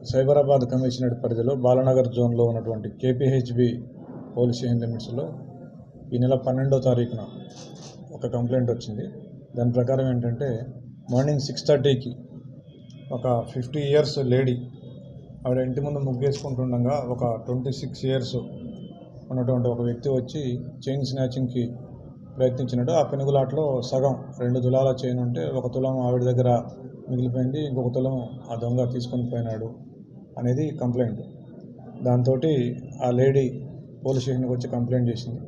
Cyberabad commissionerate పరిధిలో బాలానగర్ జోన్లో ఉన్నటువంటి కేపీహెచ్బి పోలీస్ స్టేషన్ లిమిట్స్లో ఈ నెల 12వ తారీఖున ఒక కంప్లైంట్ వచ్చింది. దాని ప్రకారం ఏంటంటే మార్నింగ్ 6:30కి ఒక 50 years లేడీ ఆవిడ ఇంటి ముందు ముగ్గేసుకుంటుండగా ఒక 26 years ఉన్నటువంటి ఒక వ్యక్తి వచ్చి చైన్ స్నాచింగ్కి ప్రయత్నించినట్టు. ఆ పెనుగులాట్లో సగం 2 తులాల చైన్ ఉంటే 1 తులం ఆవిడ దగ్గర మిగిలిపోయింది, ఇంకొక తులం ఆ దొంగ తీసుకొని పోయినాడు అనేది కంప్లైంట్. దాంతో ఆ లేడీ పోలీస్ స్టేషన్కి వచ్చి కంప్లైంట్ చేసింది.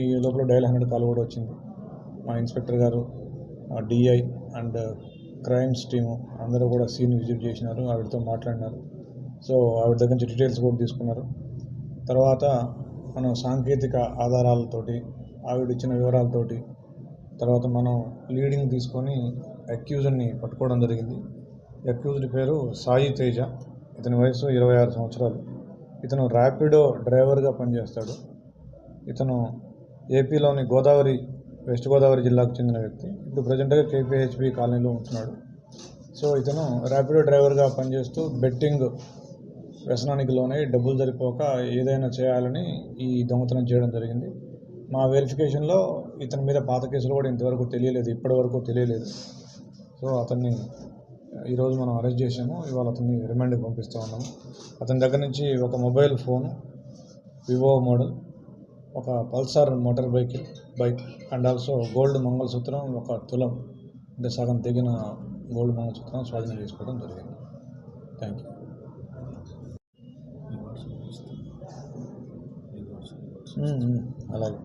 ఈ లోపల డయల్ 100 కాల్ కూడా వచ్చింది. మా ఇన్స్పెక్టర్ గారు, డిఐ అండ్ క్రైమ్స్ టీము అందరూ కూడా సీన్ విజిట్ చేసినారు, ఆవిడతో మాట్లాడినారు. సో ఆవిడ దగ్గర నుంచి డీటెయిల్స్ కూడా తీసుకున్నారు. తర్వాత మనం సాంకేతిక ఆధారాలతోటి, ఆవిడ ఇచ్చిన వివరాలతోటి తర్వాత మనం లీడింగ్ తీసుకొని అక్యూజ్డ్ని పట్టుకోవడం జరిగింది. అక్యూజ్డ్ పేరు సాయి తేజ. ఇతని వయసు 26 సంవత్సరాలు. ఇతను ర్యాపిడో డ్రైవర్గా పనిచేస్తాడు. ఇతను ఏపీలోని వెస్ట్ గోదావరి జిల్లాకు చెందిన వ్యక్తి. ఇప్పుడు ప్రజెంట్గా కేపీహెచ్బి కాలనీలో ఉంటున్నాడు. సో ఇతను ర్యాపిడో డ్రైవర్గా పనిచేస్తూ బెట్టింగ్ వ్యసనానికి లోనై డబ్బులు సరిపోక ఏదైనా చేయాలని ఈ దొంగతనం చేయడం జరిగింది. మా వెరిఫికేషన్లో ఇతని మీద పాత కేసులు కూడా ఇప్పటివరకు తెలియలేదు. సో అతన్ని ఈరోజు మనం అరెస్ట్ చేసాము. ఇవాళ అతన్ని రిమాండ్కి పంపిస్తూ ఉన్నాము. అతని దగ్గర నుంచి ఒక మొబైల్ ఫోను, వివో మోడల్, ఒక Pulsar motor bike and also gold మంగళసూత్రం 1 తులం అంటే సగం తెగిన గోల్డ్ మంగళసూత్రం స్వాధీనం చేసుకోవడం జరిగింది. Thank you. అలాగే